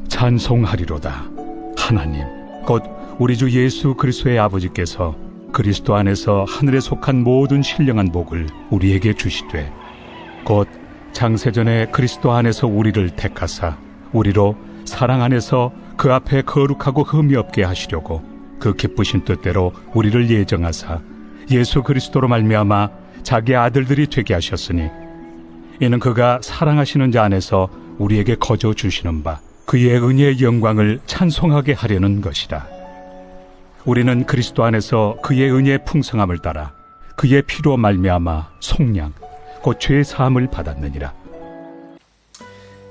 찬송하리로다. 하나님 곧 우리 주 예수 그리스도의 아버지께서 그리스도 안에서 하늘에 속한 모든 신령한 복을 우리에게 주시되 곧 창세전에 그리스도 안에서 우리를 택하사 우리로 사랑 안에서 그 앞에 거룩하고 흠이 없게 하시려고 그 기쁘신 뜻대로 우리를 예정하사 예수 그리스도로 말미암아 자기 아들들이 되게 하셨으니 이는 그가 사랑하시는 자 안에서 우리에게 거저 주시는 바 그의 은혜의 영광을 찬송하게 하려는 것이라. 우리는 그리스도 안에서 그의 은혜의 풍성함을 따라 그의 피로 말미암아 속량 곧 죄 사함을 받았느니라.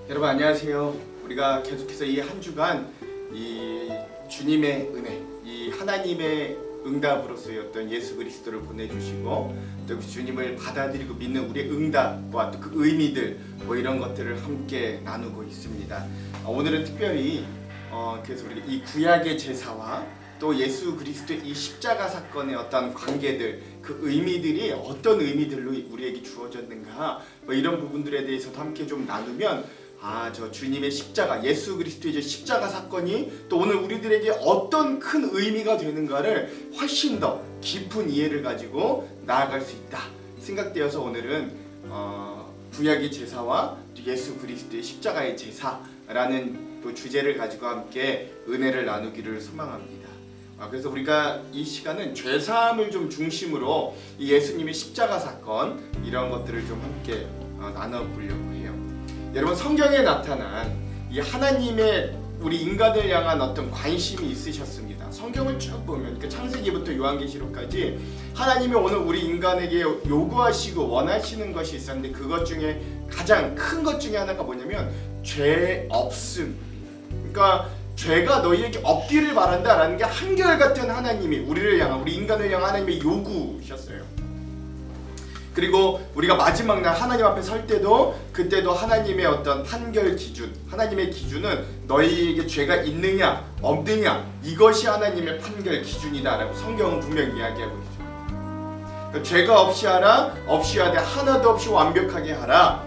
여러분 안녕하세요. 우리가 계속해서 이 한 주간 이 주님의 은혜, 이 하나님의 응답으로서의 어떤 예수 그리스도를 보내주시고 또 주님을 받아들이고 믿는 우리의 응답과 또 그 의미들 뭐 이런 것들을 함께 나누고 있습니다. 오늘은 특별히 그래서 우리가 이 구약의 제사와 또 예수 그리스도의 이 십자가 사건의 어떤 관계들, 그 의미들이 어떤 의미들로 우리에게 주어졌는가 뭐 이런 부분들에 대해서도 함께 좀 나누면 저 주님의 십자가, 예수 그리스도의 십자가 사건이 또 오늘 우리들에게 어떤 큰 의미가 되는가를 훨씬 더 깊은 이해를 가지고 나아갈 수 있다 생각되어서 오늘은 구약의 제사와 예수 그리스도의 십자가의 제사라는 또 주제를 가지고 함께 은혜를 나누기를 소망합니다. 그래서 우리가 이 시간은 죄사함을 좀 중심으로 이 예수님의 십자가 사건 이런 것들을 좀 함께 나눠보려고 해요. 여러분 성경에 나타난 이 하나님의 우리 인간을 향한 어떤 관심이 있으셨습니다. 성경을 쭉 보면 그 창세기부터 요한계시록까지 하나님이 오늘 우리 인간에게 요구하시고 원하시는 것이 있었는데 그것 중에 가장 큰 것 중에 하나가 뭐냐면 죄 없음. 그러니까 죄가 너희에게 없기를 바란다라는 게 한결같은 하나님이 우리를 향한 우리 인간을 향한 하나님의 요구셨어요. 그리고 우리가 마지막 날 하나님 앞에 설 때도 그때도 하나님의 어떤 판결 기준, 하나님의 기준은 너희에게 죄가 있느냐 없느냐 이것이 하나님의 판결 기준이다라고 성경은 분명히 이야기하고 있죠. 그러니까 죄가 없이 하라, 없이 하되 하나도 없이 완벽하게 하라.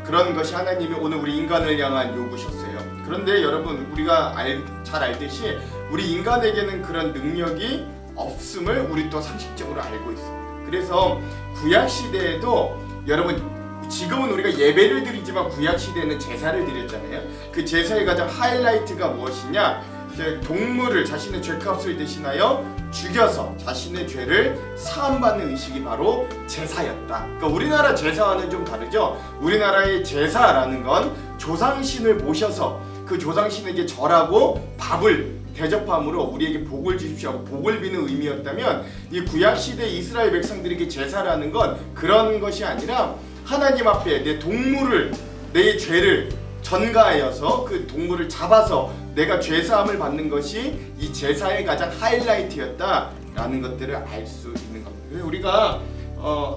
그런 것이 하나님이 오늘 우리 인간을 향한 요구셨어요. 그런데 여러분 우리가 잘 알듯이 우리 인간에게는 그런 능력이 없음을 우리 또 상식적으로 알고 있습니다. 그래서 구약시대에도 여러분 지금은 우리가 예배를 드리지만 구약시대에는 제사를 드렸잖아요. 그 제사의 가장 하이라이트가 무엇이냐, 동물을 자신의 죄값을 대신하여 죽여서 자신의 죄를 사함받는 의식이 바로 제사였다. 그러니까 우리나라 제사와는 좀 다르죠. 우리나라의 제사라는 건 조상신을 모셔서 그 조상신에게 절하고 밥을 대접함으로 우리에게 복을 주십시오 하고 복을 비는 의미였다면 이 구약시대 이스라엘 백성들에게 제사라는 건 그런 것이 아니라 하나님 앞에 내 동물을, 내 죄를 전가하여서 그 동물을 잡아서 내가 죄사함을 받는 것이 이 제사의 가장 하이라이트였다라는 것들을 알 수 있는 겁니다. 그래서 우리가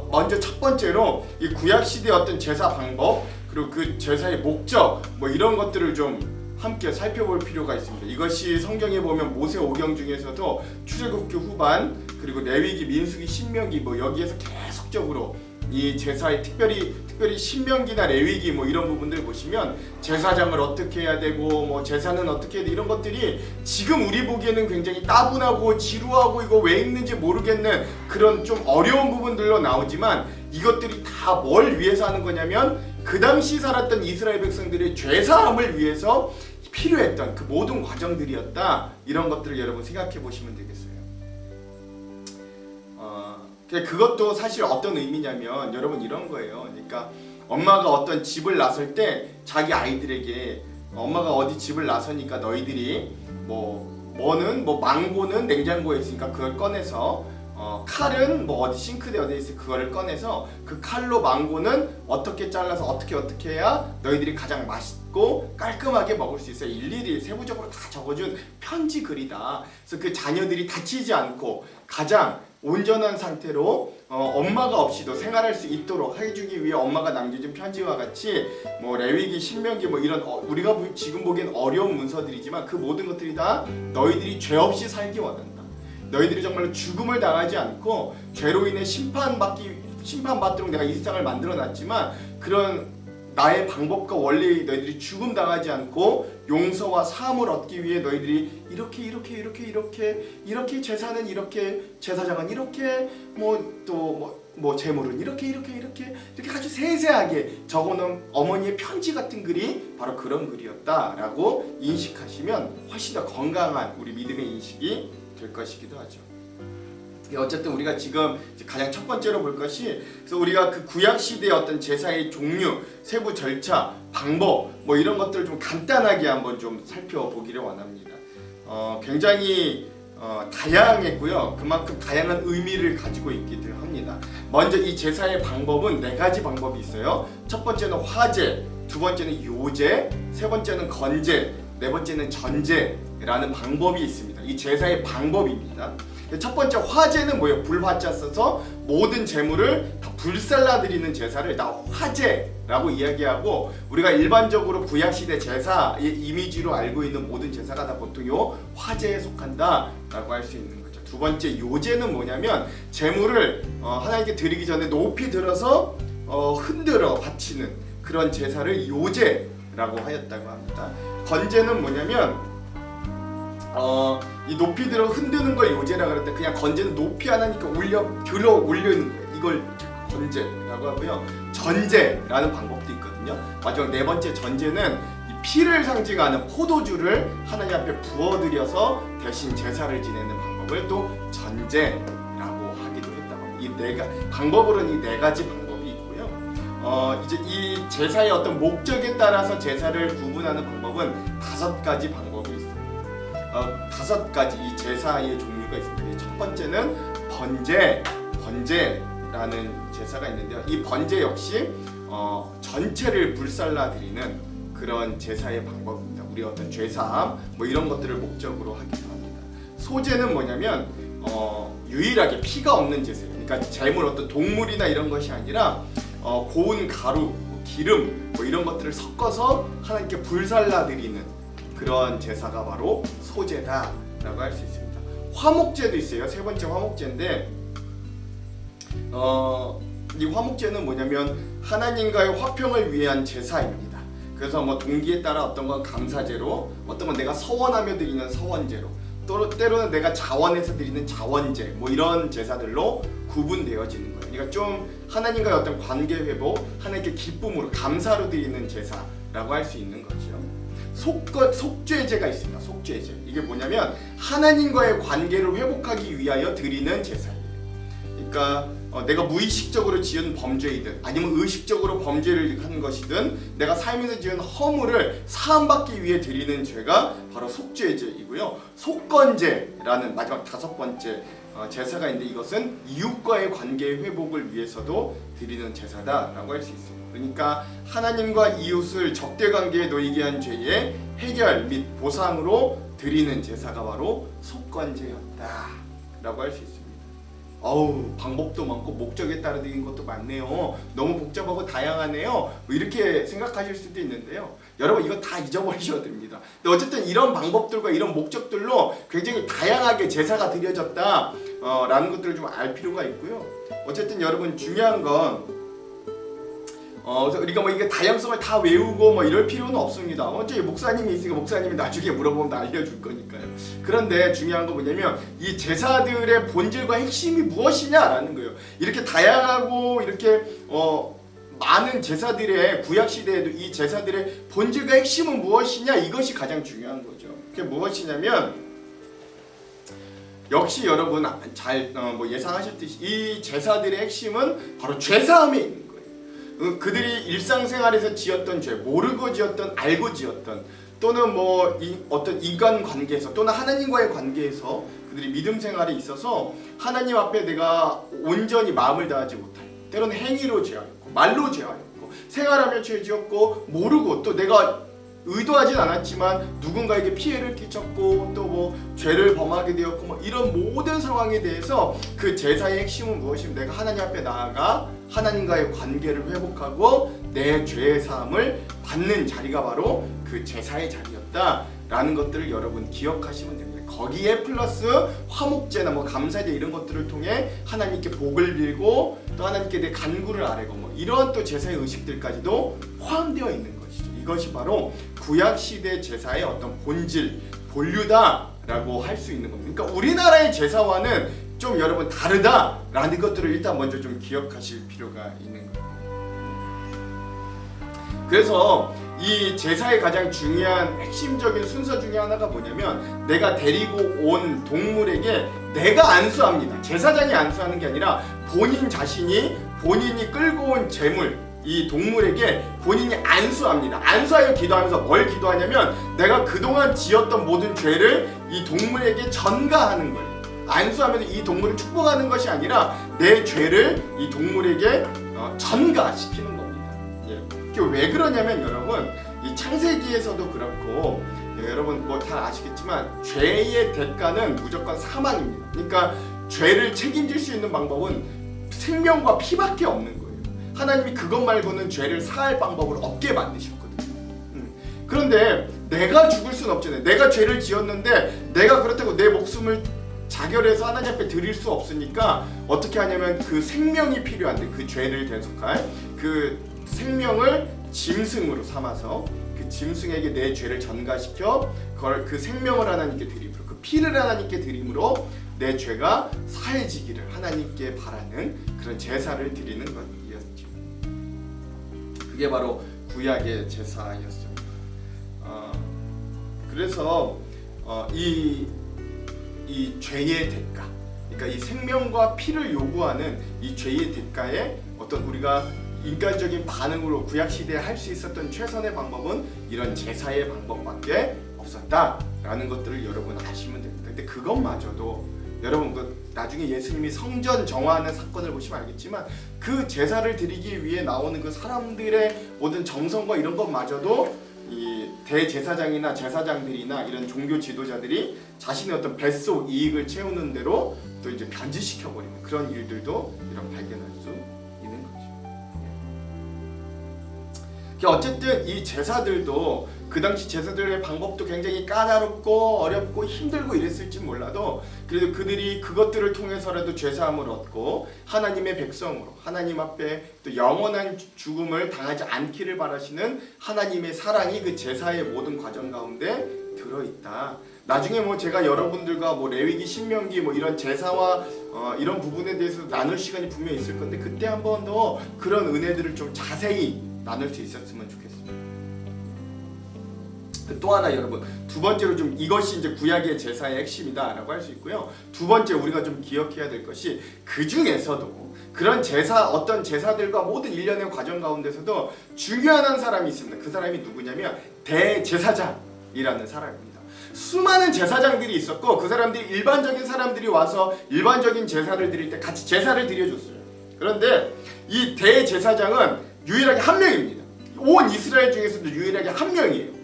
먼저 첫 번째로 이 구약시대의 어떤 제사 방법 그리고 그 제사의 목적 뭐 이런 것들을 좀 함께 살펴볼 필요가 있습니다. 이것이 성경에 보면 모세 오경 중에서도 출애굽기 후반 그리고 레위기, 민수기, 신명기 뭐 여기에서 계속적으로 이 제사의 특별히 신명기나 레위기 뭐 이런 부분들 보시면 제사장을 어떻게 해야 되고 뭐 제사는 어떻게 해야 돼 이런 것들이 지금 우리 보기에는 굉장히 따분하고 지루하고 이거 왜 읽는지 모르겠는 그런 좀 어려운 부분들로 나오지만 이것들이 다 뭘 위해서 하는 거냐면 그 당시 살았던 이스라엘 백성들의 죄사함을 위해서 필요했던 그 모든 과정들이었다. 이런 것들을 여러분 생각해 보시면 되겠어요. 그것도 사실 어떤 의미냐면 여러분 이런 거예요. 그러니까 엄마가 어떤 집을 나설 때 자기 아이들에게 엄마가 어디 집을 나서니까 너희들이 뭐는 망고는 냉장고에 있으니까 그걸 꺼내서 칼은 뭐 어디 싱크대 어디에 있어 그거를 꺼내서 그 칼로 망고는 어떻게 잘라서 어떻게 해야 너희들이 가장 맛있고 깔끔하게 먹을 수 있어요. 일일이 세부적으로 다 적어준 편지 글이다. 그래서 그 자녀들이 다치지 않고 가장 온전한 상태로 엄마가 없이도 생활할 수 있도록 해주기 위해 엄마가 남겨준 편지와 같이 뭐 레위기, 신명기 뭐 이런 우리가 지금 보기엔 어려운 문서들이지만 그 모든 것들이 다 너희들이 죄 없이 살기 원한다. 너희들이 정말로 죽음을 당하지 않고 죄로 인해 심판받도록 내가 이 세상을 만들어놨지만 그런 나의 방법과 원리 너희들이 죽음 당하지 않고 용서와 사함을 얻기 위해 너희들이 이렇게 제사는 이렇게 제사장은 이렇게 뭐 제물은 이렇게 아주 세세하게 적어놓은 어머니의 편지 같은 글이 바로 그런 글이었다라고 인식하시면 훨씬 더 건강한 우리 믿음의 인식이 될 것이기도 하죠. 어쨌든 우리가 지금 가장 첫 번째로 볼 것이, 그래서 우리가 그 구약 시대의 어떤 제사의 종류, 세부 절차, 방법 뭐 이런 것들을 좀 간단하게 한번 좀 살펴보기를 원합니다. 굉장히 다양했고요. 그만큼 다양한 의미를 가지고 있기도 합니다. 먼저 이 제사의 방법은 4가지 방법이 있어요. 첫 번째는 화제, 두 번째는 요제, 세 번째는 건제, 네 번째는 전제라는 방법이 있습니다. 이 제사의 방법입니다. 첫 번째 화제는 뭐예요? 불화자 써서 모든 제물을 다 불살라 드리는 제사를 다 화제라고 이야기하고, 우리가 일반적으로 구약시대 제사의 이미지로 알고 있는 모든 제사가 다 보통 요 화제에 속한다라고 할 수 있는 거죠. 두 번째 요제는 뭐냐면 제물을 하나님께 드리기 전에 높이 들어서 흔들어 바치는 그런 제사를 요제라고 하였다고 합니다. 건제는 뭐냐면 이 높이 들어 흔드는 걸 요제라 그랬는데, 그냥 건제는 높이 안 하니까 들어 올리는 거예요. 이걸 건제라고 하고요. 전제라는 방법도 있거든요. 마지막 네 번째 전제는 이 피를 상징하는 포도주를 하나님 앞에 부어드려서 대신 제사를 지내는 방법을 또 전제라고 하기도 했다고 합니다. 이 방법으로는 이 4가지 방법이 있고요. 이제 이 제사의 어떤 목적에 따라서 제사를 구분하는 방법은 5가지 방법이 있습니다. 5가지 이 제사의 종류가 있습니다. 첫 번째는 번제라는 제사가 있는데요. 이 번제 역시 전체를 불살라 드리는 그런 제사의 방법입니다. 우리 어떤 죄사함 뭐 이런 것들을 목적으로 하기도 합니다. 소제는 뭐냐면 유일하게 피가 없는 제사예요. 그러니까 제물 어떤 동물이나 이런 것이 아니라 고운 가루, 기름 뭐 이런 것들을 섞어서 하나님께 불살라 드리는 그런 제사가 바로 소제다라고 할 수 있습니다. 화목제도 있어요. 세 번째 화목제인데 이 화목제는 뭐냐면 하나님과의 화평을 위한 제사입니다. 그래서 뭐 동기에 따라 어떤 건 감사제로, 어떤 건 내가 서원하며 드리는 서원제로, 또 때로는 내가 자원해서 드리는 자원제 뭐 이런 제사들로 구분되어지는 거예요. 그러니까 좀 하나님과의 어떤 관계 회복, 하나님께 기쁨으로 감사로 드리는 제사라고 할 수 있는 거죠. 속죄제가 있습니다. 속죄제. 이게 뭐냐면 하나님과의 관계를 회복하기 위하여 드리는 제사예요. 그러니까 내가 무의식적으로 지은 범죄이든 아니면 의식적으로 범죄를 한 것이든 내가 살면서 지은 허물을 사함받기 위해 드리는 죄가 바로 속죄제이고요. 속건제라는 마지막 5번째 제사가 있는데, 이것은 이웃과의 관계 회복을 위해서도 드리는 제사다라고 할 수 있습니다. 그러니까 하나님과 이웃을 적대관계에 놓이게 한 죄의 해결 및 보상으로 드리는 제사가 바로 속건제였다라고 할 수 있습니다. 방법도 많고 목적에 따라 드리는 것도 많네요. 너무 복잡하고 다양하네요. 뭐 이렇게 생각하실 수도 있는데요. 여러분 이거 다 잊어버리셔도 됩니다. 근데 어쨌든 이런 방법들과 이런 목적들로 굉장히 다양하게 제사가 드려졌다 라는 것들을 좀 알 필요가 있고요. 어쨌든 여러분 중요한 건 우리가 뭐 이게 다양성을 다 외우고 뭐 이럴 필요는 없습니다. 어차피 목사님이 있으니까 목사님이 나중에 물어보면 다 알려줄 거니까요. 그런데 중요한 건 뭐냐면 이 제사들의 본질과 핵심이 무엇이냐라는 거예요. 이렇게 다양하고 이렇게 많은 제사들의 구약 시대에도 이 제사들의 본질과 핵심은 무엇이냐, 이것이 가장 중요한 거죠. 그게 무엇이냐면 역시 여러분 잘 예상하셨듯이 이 제사들의 핵심은 바로 죄사함에 있는 거예요. 그들이 일상생활에서 지었던 죄, 모르고 지었던, 알고 지었던, 또는 어떤 인간 관계에서 또는 하나님과의 관계에서 그들이 믿음 생활에 있어서 하나님 앞에 내가 온전히 마음을 다하지 못할, 때로는 행위로 죄하였고 말로 죄하였고 생활하며 죄 지었고 모르고 또 내가 의도하진 않았지만 누군가에게 피해를 끼쳤고 또 죄를 범하게 되었고 이런 모든 상황에 대해서 그 제사의 핵심은 무엇이면 내가 하나님 앞에 나아가 하나님과의 관계를 회복하고 내 죄의 사함을 받는 자리가 바로 그 제사의 자리였다라는 것들을 여러분 기억하시면 됩니다. 거기에 플러스 화목제나 뭐 감사제 이런 것들을 통해 하나님께 복을 빌고 또 하나님께 내 간구를 아뢰고 뭐 이런 또 제사의 의식들까지도 포함되어 있는 것이죠. 이것이 바로 구약 시대 제사의 어떤 본질, 본류다라고 할 수 있는 겁니다. 그러니까 우리나라의 제사와는 좀 여러분 다르다라는 것들을 일단 먼저 좀 기억하실 필요가 있는 거예요. 그래서 이 제사의 가장 중요한 핵심적인 순서 중에 하나가 뭐냐면 내가 데리고 온 동물에게 내가 안수합니다. 제사장이 안수하는 게 아니라 본인 자신이 본인이 끌고 온 제물 이 동물에게 본인이 안수합니다. 안수하여 기도하면서 뭘 기도하냐면 내가 그동안 지었던 모든 죄를 이 동물에게 전가하는 거예요. 안수하면서 이 동물을 축복하는 것이 아니라 내 죄를 이 동물에게 전가시키는 겁니다. 예. 왜 그러냐면 여러분 이 창세기에서도 그렇고 여러분 뭐 다 아시겠지만 죄의 대가는 무조건 사망입니다. 그러니까 죄를 책임질 수 있는 방법은 생명과 피밖에 없는 거예요. 하나님이 그것 말고는 죄를 사할 방법을 없게 만드셨거든요. 그런데 내가 죽을 순 없잖아요. 내가 죄를 지었는데 내가 그렇다고 내 목숨을 자결해서 하나님 앞에 드릴 수 없으니까 어떻게 하냐면 그 생명이 필요한데 그 죄를 대속할 그 생명을 짐승으로 삼아서 그 짐승에게 내 죄를 전가시켜 그걸 그 생명을 하나님께 드림으로 그 피를 하나님께 드림으로 내 죄가 사해지기를 하나님께 바라는 그런 제사를 드리는 것이었죠. 그게 바로 구약의 제사였습니다. 그래서 이 죄의 대가, 그러니까 이 생명과 피를 요구하는 이 죄의 대가에 어떤 우리가 인간적인 반응으로 구약 시대에 할 수 있었던 최선의 방법은 이런 제사의 방법밖에 없었다라는 것들을 여러분 아시면 됩니다. 근데 그것마저도 여러분 그 나중에 예수님이 성전 정화하는 사건을 보시면 알겠지만 그 제사를 드리기 위해 나오는 그 사람들의 모든 정성과 이런 것마저도 이 대제사장이나 제사장들이나 이런 종교 지도자들이 자신의 어떤 뱃속 이익을 채우는 대로 또 이제 변질시켜 버리는 그런 일들도 이런 발견할 수 있는 거죠. 어쨌든 이 제사들도 그 당시 제사들의 방법도 굉장히 까다롭고 어렵고 힘들고 이랬을지 몰라도 그래도 그들이 그것들을 통해서라도 죄사함을 얻고 하나님의 백성으로 하나님 앞에 또 영원한 죽음을 당하지 않기를 바라시는 하나님의 사랑이 그 제사의 모든 과정 가운데 들어있다. 나중에 뭐 제가 여러분들과 뭐 레위기, 신명기 뭐 이런 제사와 이런 부분에 대해서 나눌 시간이 분명히 있을 건데 그때 한 번 더 그런 은혜들을 좀 자세히 나눌 수 있었으면 좋겠습니다. 또 하나 여러분 두 번째로 좀 이것이 이제 구약의 제사의 핵심이다라고 할 수 있고요. 두 번째 우리가 좀 기억해야 될 것이 그 중에서도 그런 제사 어떤 제사들과 모든 일련의 과정 가운데서도 중요한 한 사람이 있습니다. 그 사람이 누구냐면 대제사장이라는 사람입니다. 수많은 제사장들이 있었고 그 사람들이 일반적인 사람들이 와서 일반적인 제사를 드릴 때 같이 제사를 드려줬어요. 그런데 이 대제사장은 유일하게 한 명입니다. 온 이스라엘 중에서도 유일하게 한 명이에요.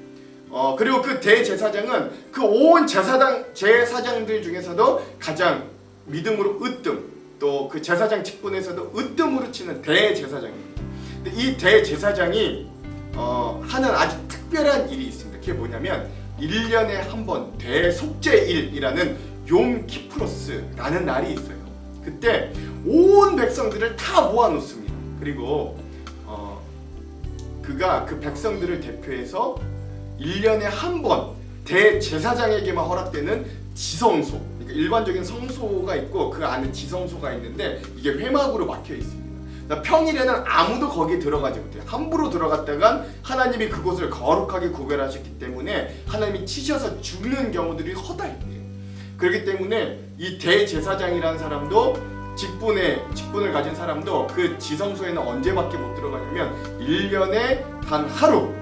그리고 그 대제사장은 그 온 제사장들 중에서도 가장 믿음으로 으뜸 또 그 제사장 직분에서도 으뜸으로 치는 대제사장입니다. 근데 이 대제사장이 하는 아주 특별한 일이 있습니다. 그게 뭐냐면 1년에 한 번 대속죄일이라는 욤키프로스라는 날이 있어요. 그때 온 백성들을 다 모아놓습니다. 그리고 그가 그 백성들을 대표해서 1년에 한 번 대제사장에게만 허락되는 지성소, 그러니까 일반적인 성소가 있고 그 안에 지성소가 있는데 이게 회막으로 막혀 있습니다. 그러니까 평일에는 아무도 거기에 들어가지 못해요. 함부로 들어갔다간 하나님이 그곳을 거룩하게 구별하셨기 때문에 하나님이 치셔서 죽는 경우들이 허다했대요. 그렇기 때문에 이 대제사장이라는 사람도 직분을 가진 사람도 그 지성소에는 언제밖에 못 들어가냐면 1년에 단 하루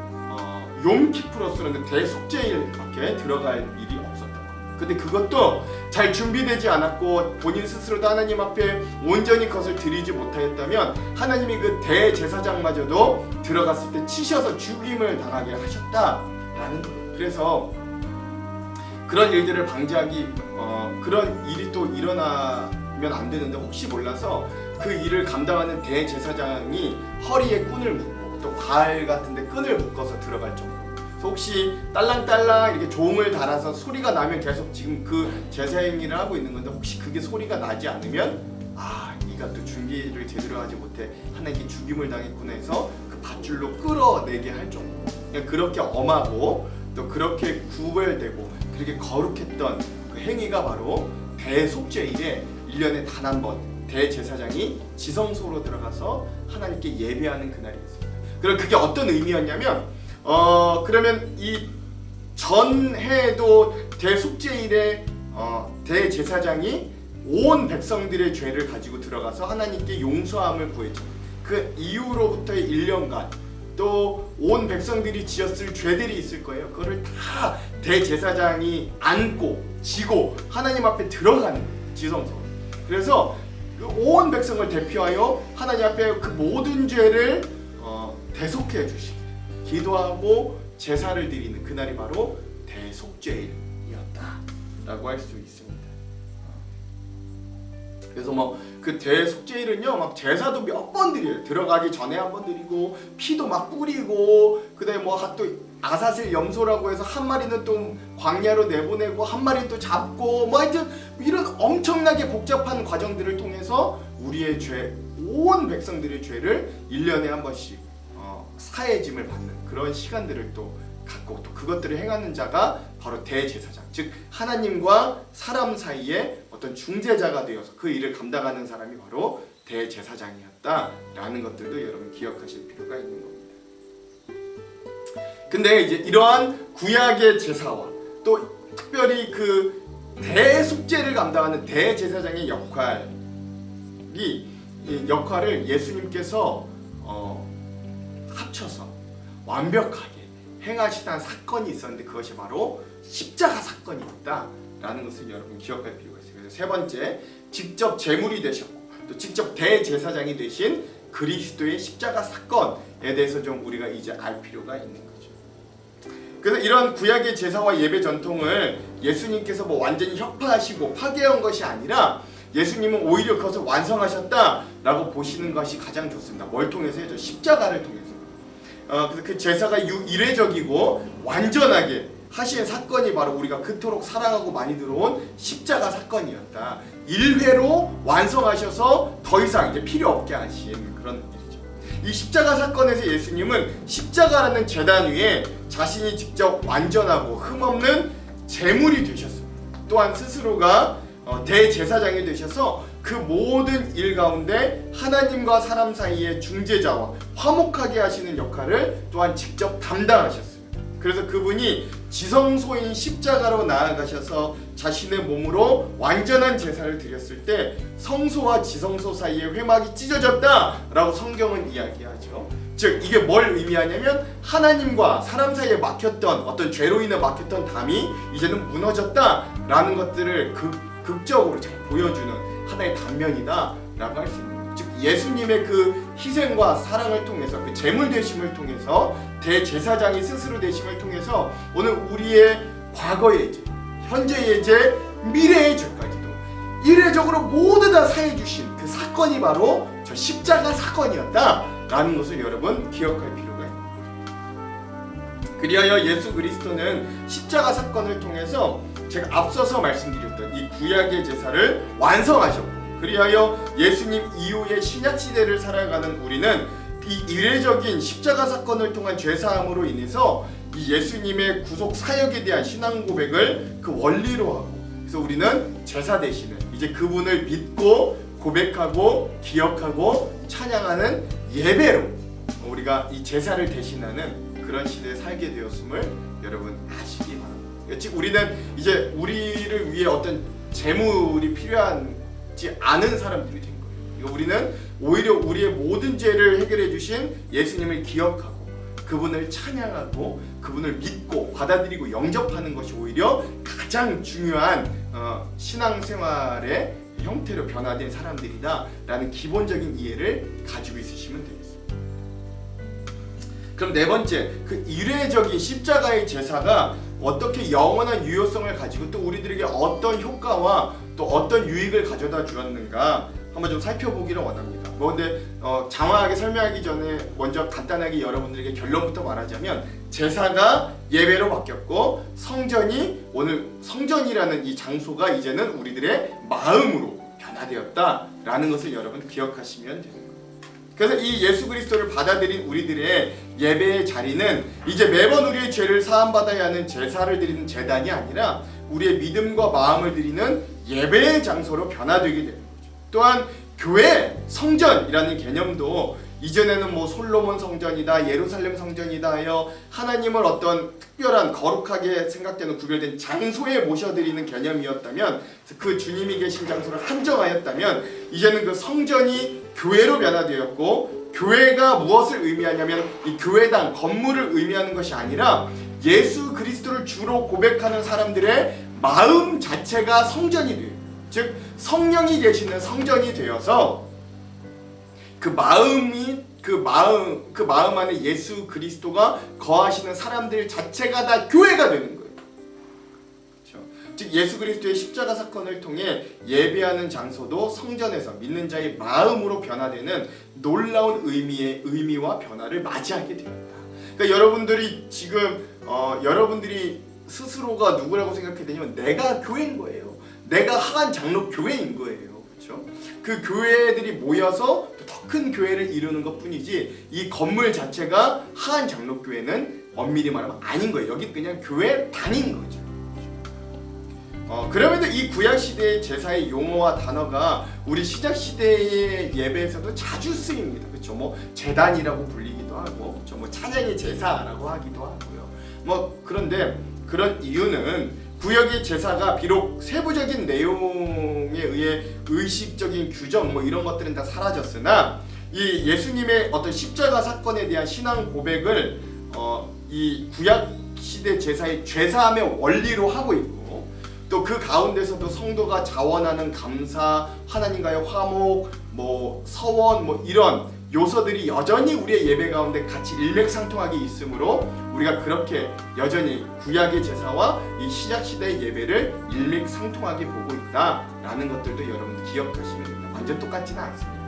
욤키프로스라는 대속죄일밖에 들어갈 일이 없었던 거예요. 근데 그것도 잘 준비되지 않았고 본인 스스로도 하나님 앞에 온전히 그것을 드리지 못하였다면 하나님이 그 대제사장마저도 들어갔을 때 치셔서 죽임을 당하게 하셨다라는 거예요. 그래서 그런 일들을 방지하기 그런 일이 또 일어나면 안 되는데 혹시 몰라서 그 일을 감당하는 대제사장이 허리에 끈을 묶고 또 발 같은데 끈을 묶어서 들어갈 정도. 그래서 혹시 딸랑딸랑 이렇게 종을 달아서 소리가 나면 계속 지금 그 제사 행위를 하고 있는 건데, 혹시 그게 소리가 나지 않으면 네가 또 준비를 제대로 하지 못해 하나님께 죽임을 당했구나 해서 그 밧줄로 끌어내게 할 정도. 그렇게 엄하고 또 그렇게 구별되고 그렇게 거룩했던 그 행위가 바로 대속죄일에 1년에 단 한 번 대제사장이 지성소로 들어가서 하나님께 예배하는 그날이었습니다. 그럼 그게 어떤 의미였냐면 그러면 이 전해도 대속죄일에 대제사장이 온 백성들의 죄를 가지고 들어가서 하나님께 용서함을 구했죠. 그 이후로부터의 1년간 또 온 백성들이 지었을 죄들이 있을 거예요. 그거를 다 대제사장이 안고 지고 하나님 앞에 들어가는 지성소. 그래서 그 온 백성을 대표하여 하나님 앞에 그 모든 죄를 대속해 주시기, 기도하고 제사를 드리는 그날이 바로 대속죄일이었다라고 할 수 있습니다. 그래서 뭐 그 대속죄일은요, 막 제사도 몇 번 드려요. 들어가기 전에 한 번 드리고 피도 막 뿌리고, 그다음에 뭐 또 아사슬 염소라고 해서 한 마리는 또 광야로 내보내고 한 마리는 또 잡고, 뭐 하여튼 이런 엄청나게 복잡한 과정들을 통해서 우리의 죄, 온 백성들의 죄를 1년에 한 번씩 사해짐을 받는 그런 시간들을 또 갖고, 또 그것들을 행하는 자가 바로 대제사장, 즉 하나님과 사람 사이에 어떤 중재자가 되어서 그 일을 감당하는 사람이 바로 대제사장이었다라는 것들도 여러분 기억하실 필요가 있는 겁니다. 근데 이제 이러한 구약의 제사와 또 특별히 그 대속죄를 감당하는 대제사장의 역할을 예수님께서 합쳐서 완벽하게 행하시던 사건이 있었는데, 그것이 바로 십자가 사건이었다라는 것을 여러분 기억할 필요가 있어요. 그래서 세 번째, 직접 제물이 되셨고 또 직접 대제사장이 되신 그리스도의 십자가 사건에 대해서 좀 우리가 이제 알 필요가 있는 거죠. 그래서 이런 구약의 제사와 예배 전통을 예수님께서 뭐 완전히 혁파하시고 파괴한 것이 아니라 예수님은 오히려 그것을 완성하셨다라고 보시는 것이 가장 좋습니다. 뭘 통해서요? 십자가를 통해서. 그래서 그 제사가 이례적이고 완전하게 하신 사건이 바로 우리가 그토록 사랑하고 많이 들어온 십자가 사건이었다. 1회로 완성하셔서 더 이상 이제 필요 없게 하신 그런 일이죠. 이 십자가 사건에서 예수님은 십자가라는 제단 위에 자신이 직접 완전하고 흠없는 제물이 되셨습니다. 또한 스스로가 대제사장이 되셔서 그 모든 일 가운데 하나님과 사람 사이의 중재자와 화목하게 하시는 역할을 또한 직접 담당하셨어요. 그래서 그분이 지성소인 십자가로 나아가셔서 자신의 몸으로 완전한 제사를 드렸을 때 성소와 지성소 사이에 회막이 찢어졌다라고 성경은 이야기하죠. 즉 이게 뭘 의미하냐면 하나님과 사람 사이에 막혔던 어떤 죄로 인해 막혔던 담이 이제는 무너졌다라는 것들을 극적으로 잘 보여주는 하나의 단면이다라고 할 수 있는 거예요. 즉 예수님의 그 희생과 사랑을 통해서 그 제물 되심을 통해서 대제사장이 스스로 되심을 통해서 오늘 우리의 과거의 죄, 현재의 죄, 미래의 죄까지도 이례적으로 모두 다 사해 주신 그 사건이 바로 저 십자가 사건이었다라는 것을 여러분 기억할 필요가 있는 거죠. 그리하여 예수 그리스도는 십자가 사건을 통해서 제가 앞서서 말씀드렸던 이 구약의 제사를 완성하셨고, 그리하여 예수님 이후의 신약 시대를 살아가는 우리는 이 이례적인 십자가 사건을 통한 죄사함으로 인해서 이 예수님의 구속 사역에 대한 신앙 고백을 그 원리로 하고, 그래서 우리는 제사 대신에 이제 그분을 믿고 고백하고 기억하고 찬양하는 예배로 우리가 이 제사를 대신하는 그런 시대에 살게 되었음을 여러분 아시기 바랍니다. 즉 우리는 이제 우리를 위해 어떤 재물이 필요하지 않은 사람들이 된 거예요. 우리는 오히려 우리의 모든 죄를 해결해 주신 예수님을 기억하고 그분을 찬양하고 그분을 믿고 받아들이고 영접하는 것이 오히려 가장 중요한 신앙생활의 형태로 변화된 사람들이다라는 기본적인 이해를 가지고 있으시면 되겠습니다. 그럼 네 번째, 그 이례적인 십자가의 제사가 어떻게 영원한 유효성을 가지고 또 우리들에게 어떤 효과와 또 어떤 유익을 가져다 주었는가 한번 좀 살펴보기를 원합니다. 근데 장황하게 설명하기 전에 먼저 간단하게 여러분들에게 결론부터 말하자면, 제사가 예배로 바뀌었고 오늘 성전이라는 이 장소가 이제는 우리들의 마음으로 변화되었다라는 것을 여러분 기억하시면 되는 거예요. 그래서 이 예수 그리스도를 받아들인 우리들의 예배의 자리는 이제 매번 우리의 죄를 사함받아야 하는 제사를 드리는 제단이 아니라 우리의 믿음과 마음을 드리는 예배의 장소로 변화되게 되는 거죠. 또한 교회, 성전이라는 개념도 이전에는 뭐 솔로몬 성전이다, 예루살렘 성전이다 하여 하나님을 어떤 특별한 거룩하게 생각되는 구별된 장소에 모셔드리는 개념이었다면, 그 주님이 계신 장소를 한정하였다면, 이제는 그 성전이 교회로 변화되었고, 교회가 무엇을 의미하냐면 이 교회당, 건물을 의미하는 것이 아니라 예수 그리스도를 주로 고백하는 사람들의 마음 자체가 성전이 돼요. 즉 성령이 계시는 성전이 되어서 그 마음 안에 예수 그리스도가 거하시는 사람들 자체가 다 교회가 되는 거예요. 그렇죠? 즉 예수 그리스도의 십자가 사건을 통해 예배하는 장소도 성전에서 믿는 자의 마음으로 변화되는 놀라운 의미와 변화를 맞이하게 됩니다. 그러니까 여러분들이 지금 여러분들이 스스로가 누구라고 생각해야 되냐면 내가 교회인 거예요. 내가 하한 장로 교회인 거예요. 그렇죠? 그 교회들이 모여서 더 큰 교회를 이루는 것뿐이지 이 건물 자체가 하한 장로 교회는 엄밀히 말하면 아닌 거예요. 여기 그냥 교회 당인 거죠. 그럼에도 이 구약 시대의 제사의 용어와 단어가 우리 신약 시대의 예배에서도 자주 쓰입니다. 그렇죠? 뭐 제단이라고 불리기도 하고, 그렇죠? 뭐 찬양의 제사라고 하기도 하고요. 뭐 그런데 그런 이유는 구약의 제사가 비록 세부적인 내용에 의해 의식적인 규정 뭐 이런 것들은 다 사라졌으나 이 예수님의 어떤 십자가 사건에 대한 신앙 고백을 이 구약 시대 제사의 죄사함의 원리로 하고 있고, 또 그 가운데서도 성도가 자원하는 감사, 하나님과의 화목, 뭐 서원 뭐 이런 요소들이 여전히 우리의 예배 가운데 같이 일맥상통하게 있으므로 우리가 그렇게 여전히 구약의 제사와 이 신약 시대의 예배를 일맥상통하게 보고 있다라는 것들도 여러분들 기억하시면 됩니다. 완전 똑같지는 않습니다.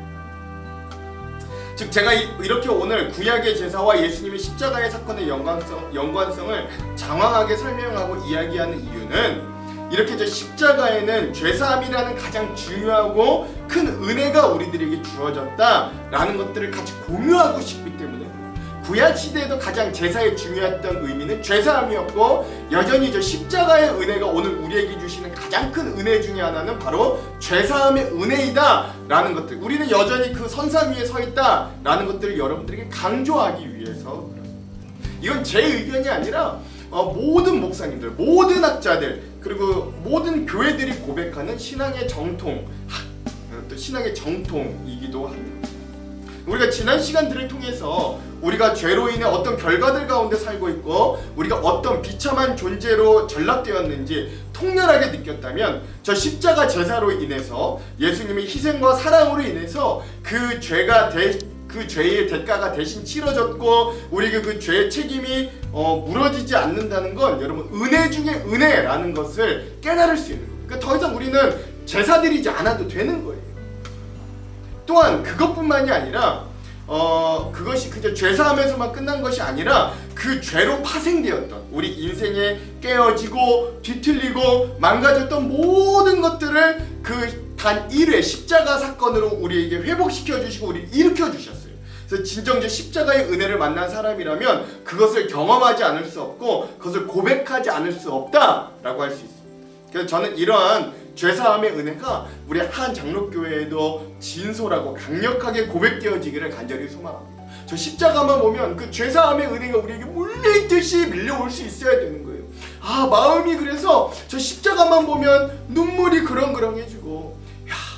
즉 제가 이렇게 오늘 구약의 제사와 예수님의 십자가의 사건의 연관성을 장황하게 설명하고 이야기하는 이유는, 이렇게 십자가에는 죄사함이라는 가장 중요하고 큰 은혜가 우리들에게 주어졌다라는 것들을 같이 공유하고 싶기 때문에, 구약 시대에도 가장 제사에 중요했던 의미는 죄사함이었고, 여전히 십자가의 은혜가 오늘 우리에게 주시는 가장 큰 은혜 중에 하나는 바로 죄사함의 은혜이다라는 것들, 우리는 여전히 그 선상 위에 서 있다라는 것들을 여러분들에게 강조하기 위해서 그렇습니다. 이건 제 의견이 아니라 모든 목사님들, 모든 학자들, 그리고 모든 교회들이 고백하는 신앙의 정통, 또 신앙의 정통이기도 합니다. 우리가 지난 시간들을 통해서 우리가 죄로 인해 어떤 결과들 가운데 살고 있고 우리가 어떤 비참한 존재로 전락되었는지 통렬하게 느꼈다면, 저 십자가 제사로 인해서 예수님의 희생과 사랑으로 인해서 그 죄의 대가가 대신 치러졌고 우리가 그 죄의 책임이 무너지지 않는다는 건 여러분 은혜 중에 은혜라는 것을 깨달을 수 있는 거예요. 그러니까 더 이상 우리는 제사 드리지 않아도 되는 거예요. 또한 그것뿐만이 아니라 그것이 그저 죄사함에서만 끝난 것이 아니라 그 죄로 파생되었던 우리 인생에 깨어지고 뒤틀리고 망가졌던 모든 것들을 그 단 1회 십자가 사건으로 우리에게 회복시켜 주시고 우리를 일으켜 주셨어요. 그래서 진정제 십자가의 은혜를 만난 사람이라면 그것을 경험하지 않을 수 없고 그것을 고백하지 않을 수 없다라고 할 수 있습니다. 그래서 저는 이러한 죄사함의 은혜가 우리 한 장로교회에도 진솔하고 강력하게 고백되어지기를 간절히 소망합니다. 저 십자가만 보면 그 죄사함의 은혜가 우리에게 물밀듯이 밀려올 수 있어야 되는 거예요. 마음이 그래서 저 십자가만 보면 눈물이 그렁그렁해지고,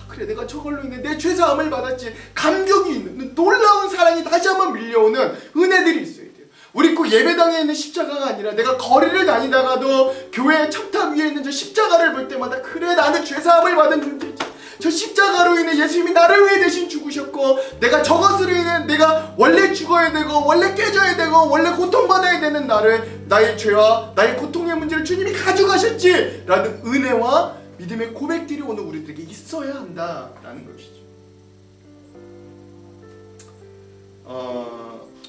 그래 내가 저걸로 인해 내 죄사함을 받았지, 감격이 있는 놀라운 사랑이 다시 한번 밀려오는 은혜들이 있어야 돼요. 우리 꼭 예배당에 있는 십자가가 아니라 내가 거리를 다니다가도 교회의 첨탑 위에 있는 저 십자가를 볼 때마다, 그래 나는 죄사함을 받은 존재지, 저 십자가로 인해 예수님이 나를 위해 대신 죽으셨고 내가 저것으로 인해 내가 원래 죽어야 되고 원래 깨져야 되고 원래 고통받아야 되는 나의 죄와 나의 고통의 문제를 주님이 가져가셨지 라는 은혜와 믿음의 고백들이 오늘 우리들에게 있어야 한다라는 것이죠.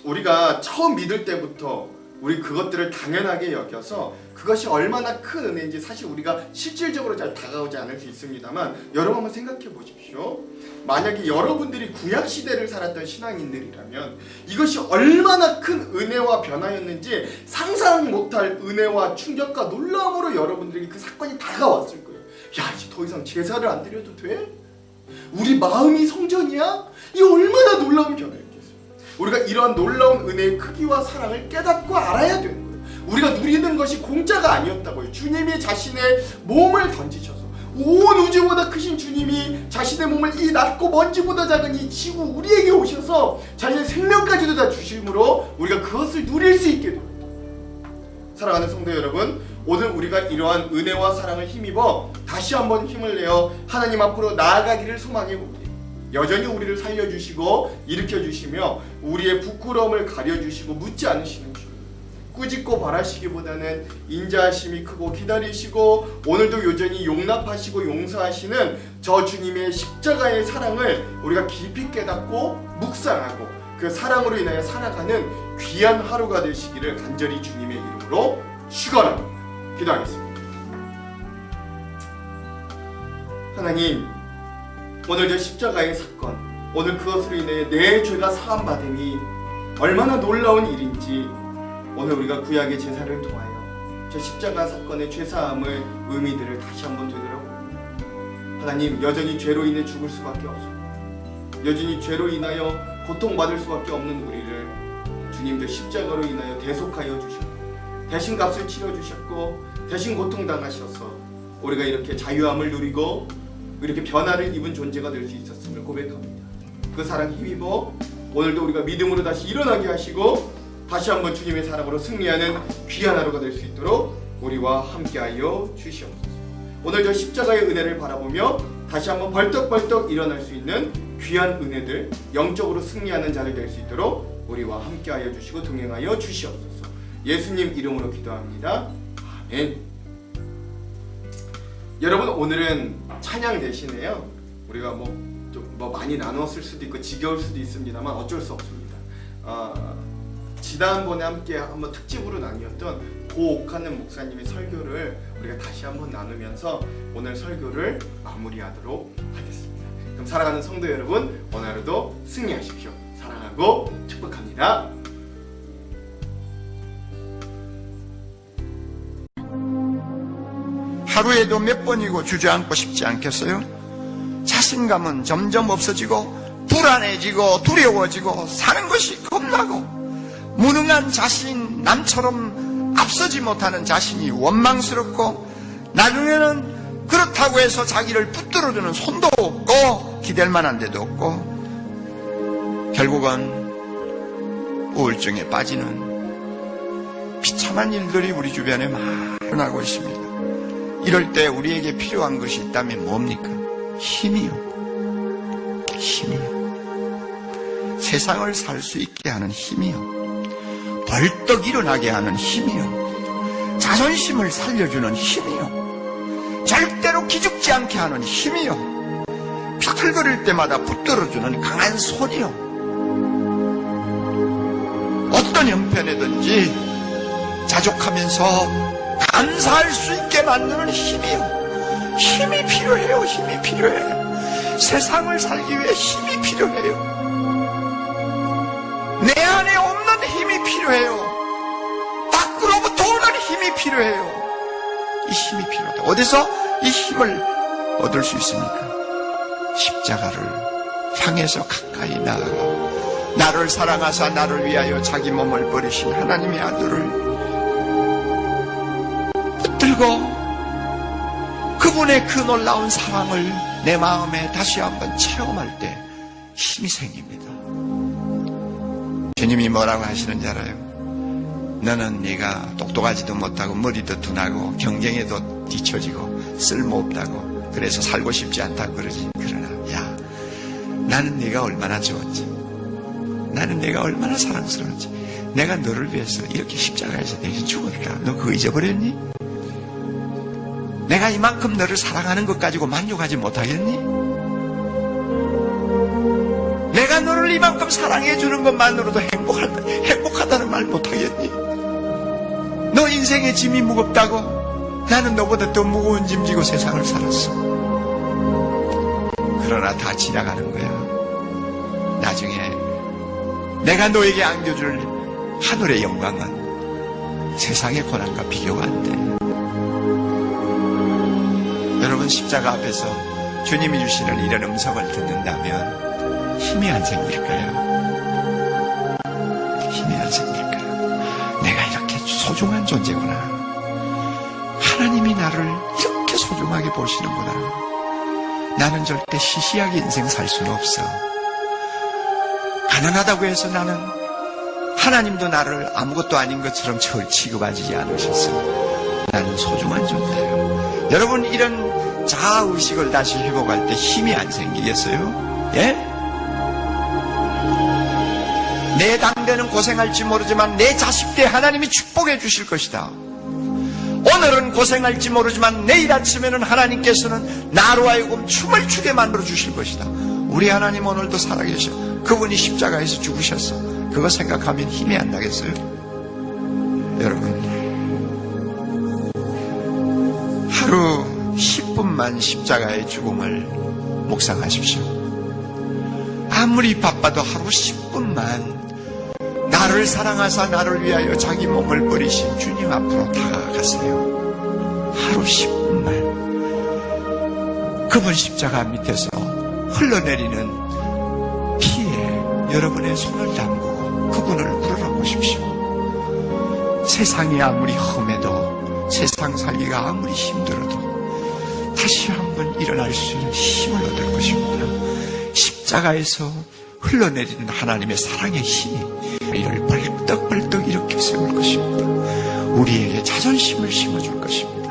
우리가 처음 믿을 때부터 우리 그것들을 당연하게 여겨서 그것이 얼마나 큰 은혜인지 사실 우리가 실질적으로 잘 다가오지 않을 수 있습니다만, 여러분 한번 생각해 보십시오. 만약에 여러분들이 구약시대를 살았던 신앙인들이라면 이것이 얼마나 큰 은혜와 변화였는지 상상 못할 은혜와 충격과 놀라움으로 여러분들에게 그 사건이 다가왔을 거예요. 야, 이제 더 이상 제사를 안 드려도 돼? 우리 마음이 성전이야? 이 얼마나 놀라운 변화였겠어요. 우리가 이러한 놀라운 은혜의 크기와 사랑을 깨닫고 알아야 되는 거예요. 우리가 누리는 것이 공짜가 아니었다고요. 주님이 자신의 몸을 던지셔서, 온 우주보다 크신 주님이 자신의 몸을 이 낮고 먼지보다 작은 이 지구 우리에게 오셔서 자신의 생명까지도 다 주심으로 우리가 그것을 누릴 수 있게 됩니다. 사랑하는 성도 여러분, 오늘 우리가 이러한 은혜와 사랑을 힘입어 다시 한번 힘을 내어 하나님 앞으로 나아가기를 소망해 봅니다. 여전히 우리를 살려주시고 일으켜주시며 우리의 부끄러움을 가려주시고 묻지 않으시는 주, 꾸짖고 바라시기보다는 인자하심이 크고 기다리시고 오늘도 여전히 용납하시고 용서하시는 저 주님의 십자가의 사랑을 우리가 깊이 깨닫고 묵상하고 그 사랑으로 인하여 살아가는 귀한 하루가 되시기를 간절히 주님의 이름으로 축원합니다. 기도하겠습니다. 하나님, 오늘 저 십자가의 사건, 오늘 그것으로 인해 내 죄가 사함받음이 얼마나 놀라운 일인지 오늘 우리가 구약의 제사를 통하여 저 십자가 사건의 죄사함을 의미들을 다시 한번 되돌아봅니다. 하나님, 여전히 죄로 인해 죽을 수밖에 없습니다. 여전히 죄로 인하여 고통받을 수밖에 없는 우리를 주님 저 십자가로 인하여 대속하여 주셨고 대신 값을 치러주셨고 대신 고통당하셔서 우리가 이렇게 자유함을 누리고 이렇게 변화를 입은 존재가 될 수 있었음을 고백합니다. 그 사랑 힘입어 오늘도 우리가 믿음으로 다시 일어나게 하시고 다시 한번 주님의 사랑으로 승리하는 귀한 하루가 될 수 있도록 우리와 함께하여 주시옵소서. 오늘 저 십자가의 은혜를 바라보며 다시 한번 벌떡벌떡 일어날 수 있는 귀한 은혜들, 영적으로 승리하는 자들 될 수 있도록 우리와 함께하여 주시고 동행하여 주시옵소서. 예수님 이름으로 기도합니다. 아멘. 여러분, 오늘은 찬양 대신에요, 우리가 좀 많이 나눴을 수도 있고 지겨울 수도 있습니다만 어쩔 수 없습니다. 지난번에 함께 한번 특집으로 나뉘었던 고옥하는 목사님의 설교를 우리가 다시 한번 나누면서 오늘 설교를 마무리하도록 하겠습니다. 그럼 사랑하는 성도 여러분, 오늘 하루도 승리하십시오. 사랑하고 축복합니다. 하루에도 몇 번이고 주저앉고 싶지 않겠어요? 자신감은 점점 없어지고 불안해지고 두려워지고 사는 것이 겁나고 무능한 자신, 남처럼 앞서지 못하는 자신이 원망스럽고 나중에는 그렇다고 해서 자기를 붙들어주는 손도 없고 기댈 만한 데도 없고 결국은 우울증에 빠지는 비참한 일들이 우리 주변에 많이 있습니다. 이럴 때 우리에게 필요한 것이 있다면 뭡니까? 힘이요. 힘이요. 세상을 살 수 있게 하는 힘이요. 벌떡 일어나게 하는 힘이요. 자존심을 살려주는 힘이요. 절대로 기죽지 않게 하는 힘이요. 비틀거릴 때마다 붙들어주는 강한 손이요. 어떤 형편이든지 자족하면서 감사할 수 있게 만드는 힘이요. 힘이 필요해요. 힘이 필요해요. 세상을 살기 위해 힘이 필요해요. 내 안에 없는 힘이 필요해요. 밖으로부터 오는 힘이 필요해요. 이 힘이 필요하다. 어디서 이 힘을 얻을 수 있습니까? 십자가를 향해서 가까이 나아가 나를 사랑하사 나를 위하여 자기 몸을 버리신 하나님의 아들을 붙들고 그분의 그 놀라운 사랑을 내 마음에 다시 한번 체험할 때 힘이 생깁니다. 주님이 뭐라고 하시는지 알아요? 너는 네가 똑똑하지도 못하고 머리도 둔하고 경쟁에도 뒤처지고 쓸모없다고 그래서 살고 싶지 않다고 그러지. 그러나 야, 나는 네가 얼마나 좋았지, 나는 네가 얼마나 사랑스러웠지, 내가 너를 위해서 이렇게 십자가에서 대신 죽었다. 너 그거 잊어버렸니? 내가 이만큼 너를 사랑하는 것 가지고 만족하지 못하겠니? 내가 너를 이만큼 사랑해 주는 것만으로도 행복하다는 말 못하겠니? 너 인생의 짐이 무겁다고? 나는 너보다 더 무거운 짐 지고 세상을 살았어. 그러나 다 지나가는 거야. 나중에 내가 너에게 안겨줄 하늘의 영광은 세상의 고난과 비교가 안 돼. 여러분, 십자가 앞에서 주님이 주시는 이런 음성을 듣는다면 힘이 안 생길까요? 힘이 안 생길까요? 내가 이렇게 소중한 존재구나. 하나님이 나를 이렇게 소중하게 보시는구나. 나는 절대 시시하게 인생 살 수는 없어. 가난하다고 해서 나는 하나님도 나를 아무것도 아닌 것처럼 취급하지 않으셨어. 나는 소중한 존재예요. 여러분, 이런 자아의식을 다시 회복할 때 힘이 안 생기겠어요? 예? 내 당대는 고생할지 모르지만 내 자식 때 하나님이 축복해 주실 것이다. 오늘은 고생할지 모르지만 내일 아침에는 하나님께서는 나로 하여금 춤을 추게 만들어 주실 것이다. 우리 하나님 오늘도 살아계셔. 그분이 십자가에서 죽으셨어. 그거 생각하면 힘이 안 나겠어요? 여러분, 하루 10분만 십자가의 죽음을 묵상하십시오. 아무리 바빠도 하루 10분만 나를 사랑하사 나를 위하여 자기 몸을 버리신 주님 앞으로 다가가세요. 하루 10분만 그분 십자가 밑에서 흘러내리는 피에 여러분의 손을 담그고 그분을 우러러보십시오. 세상이 아무리 험해도 세상 살기가 아무리 힘들어도 다시 한번 일어날 수 있는 힘을 얻을 것입니다. 십자가에서 흘러내리는 하나님의 사랑의 힘이 우리를 벌떡벌떡 일으켜 세울 것입니다. 우리에게 자존심을 심어줄 것입니다.